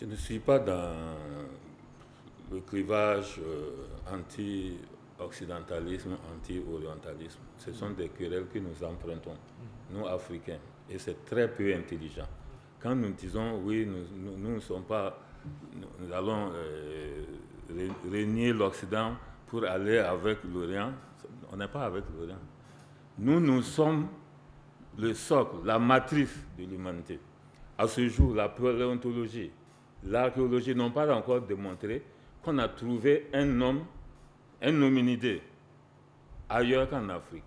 Je ne suis pas dans le clivage anti-occidentalisme, anti-orientalisme. Ce sont des querelles que nous empruntons, nous Africains, et c'est très peu intelligent. Quand nous disons oui, nous ne sommes pas, nous allons régner l'Occident pour aller avec l'Orient, on n'est pas avec l'Orient. Nous sommes le socle, la matrice de l'humanité. À ce jour, la paléontologie, l'archéologie n'ont pas encore démontré qu'on a trouvé un homme, un hominidé, ailleurs qu'en Afrique.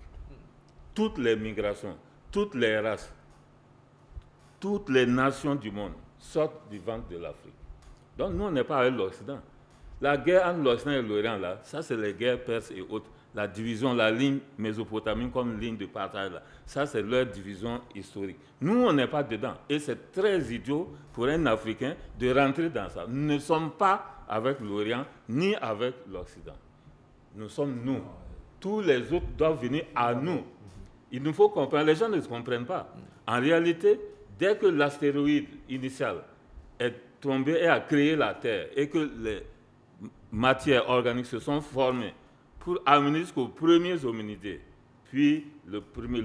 Toutes les migrations, toutes les races, toutes les nations du monde sortent du ventre de l'Afrique. Donc nous, on n'est pas avec l'Occident. La guerre entre l'Occident et l'Orient, là, ça c'est les guerres perses et autres. La division, la ligne Mésopotamie comme ligne de partage, là, ça c'est leur division historique. Nous, on n'est pas dedans. Et c'est très idiot pour un Africain de rentrer dans ça. Nous ne sommes pas avec l'Orient ni avec l'Occident. Nous sommes nous. Tous les autres doivent venir à nous. Il nous faut comprendre. Les gens ne se comprennent pas. En réalité, dès que l'astéroïde initial est tombé et a créé la Terre et que les matières organiques se sont formées pour amener jusqu'aux premiers hominidés, puis le premier,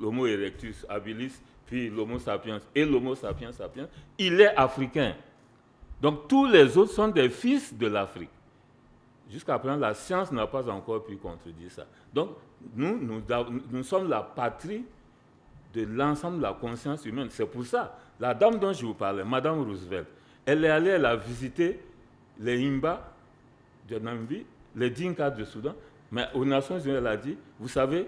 l'Homo erectus habilis, puis l'Homo sapiens et l'Homo sapiens sapiens, il est africain. Donc tous les autres sont des fils de l'Afrique. Jusqu'à présent, la science n'a pas encore pu contredire ça. Donc nous sommes la patrie de l'ensemble de la conscience humaine. C'est pour ça, la dame dont je vous parlais, Madame Roosevelt, elle est allée, elle a visité les Himba de Namibie, les Dinka de Soudan, mais aux Nations Unies, elle a dit, vous savez,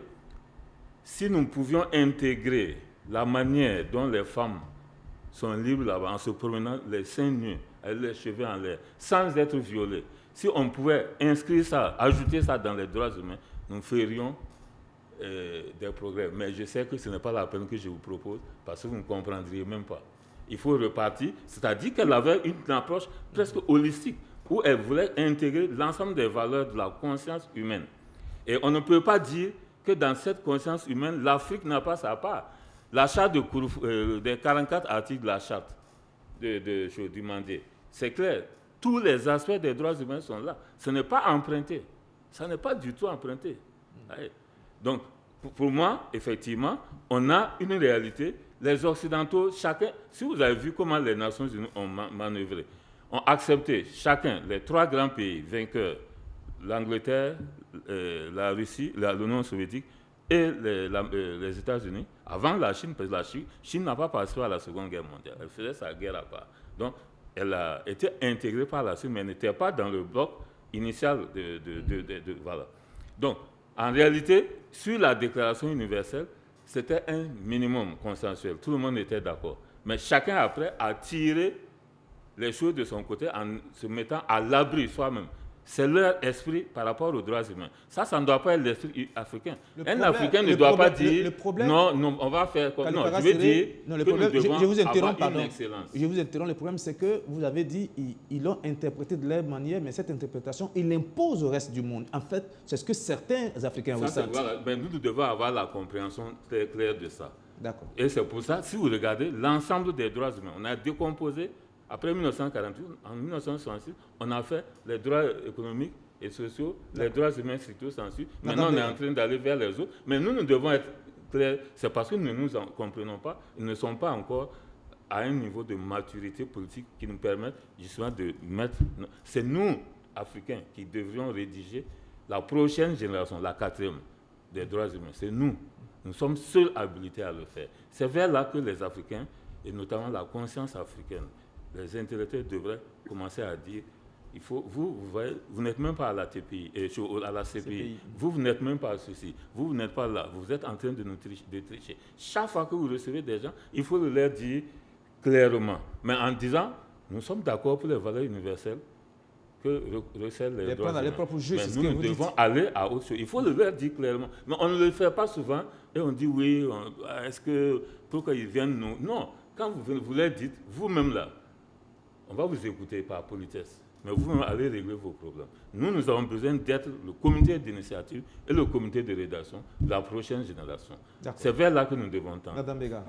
si nous pouvions intégrer la manière dont les femmes sont libres là-bas, en se promenant les seins nus, avec les cheveux en l'air, sans être violées, si on pouvait inscrire ça, ajouter ça dans les droits humains, nous ferions des progrès. Mais je sais que ce n'est pas la peine que je vous propose, parce que vous ne comprendriez même pas. Il faut repartir, c'est-à-dire qu'elle avait une approche presque holistique, où elle voulait intégrer l'ensemble des valeurs de la conscience humaine. Et on ne peut pas dire que dans cette conscience humaine, l'Afrique n'a pas sa part. La charte des 44 articles de la charte du Mandé, c'est clair. Tous les aspects des droits humains sont là. Ce n'est pas emprunté. Ça n'est pas du tout emprunté. Donc, pour moi, effectivement, on a une réalité. Les Occidentaux, chacun, si vous avez vu comment les Nations Unies ont manœuvré, ont accepté chacun, les trois grands pays vainqueurs, l'Angleterre, la Russie, l'Union soviétique et les États-Unis, avant la Chine, parce que la Chine n'a pas participé à la Seconde Guerre mondiale. Elle faisait sa guerre à part. Donc, elle a été intégrée par la Chine, mais elle n'était pas dans le bloc initial voilà. Donc, en réalité, sur la Déclaration universelle, c'était un minimum consensuel. Tout le monde était d'accord. Mais chacun, après, a tiré les choses de son côté en se mettant à l'abri soi-même. C'est leur esprit par rapport aux droits humains. Ça ne doit pas être l'esprit africain. Un Africain ne doit pas dire non, on va faire comme... Non, je veux dire que nous devons avoir une excellence. Je vous interromps. Le problème, c'est que vous avez dit ils l'ont interprété de leur manière, mais cette interprétation, ils l'imposent au reste du monde. En fait, c'est ce que certains Africains ressentent. Voilà. Ben, nous devons avoir la compréhension très claire de ça. D'accord. Et c'est pour ça, si vous regardez l'ensemble des droits humains, on a décomposé. Après 1948, en 1966, on a fait les droits économiques et sociaux, les droits humains stricto sensu. Maintenant, on est en train d'aller vers les autres. Mais nous devons être clairs. C'est parce que nous ne nous en comprenons pas. Ils ne sont pas encore à un niveau de maturité politique qui nous permettent justement de mettre... C'est nous, Africains, qui devrions rédiger la prochaine génération, la 4e, des droits humains. C'est nous. Nous sommes seuls habilités à le faire. C'est vers là que les Africains, et notamment la conscience africaine, les intellectuels devraient commencer à dire, il faut, vous voyez, vous n'êtes même pas à la TPI, à la CPI. Vous n'êtes même pas à ceci, vous n'êtes pas là, vous êtes en train de nous tricher. Chaque fois que vous recevez des gens, il faut leur dire clairement, mais en disant, nous sommes d'accord pour les valeurs universelles que recèlent les droits humains. Mais nous devons aller à autre chose. Il faut le leur dire clairement. Mais on ne le fait pas souvent et on dit oui, est-ce que pour qu'ils viennent nous... Non, quand vous leur dites, vous-même là, on va vous écouter par politesse, mais vous allez régler vos problèmes. Nous avons besoin d'être le comité d'initiative et le comité de rédaction de la prochaine génération. C'est vers là que nous devons tendre. Madame Bega.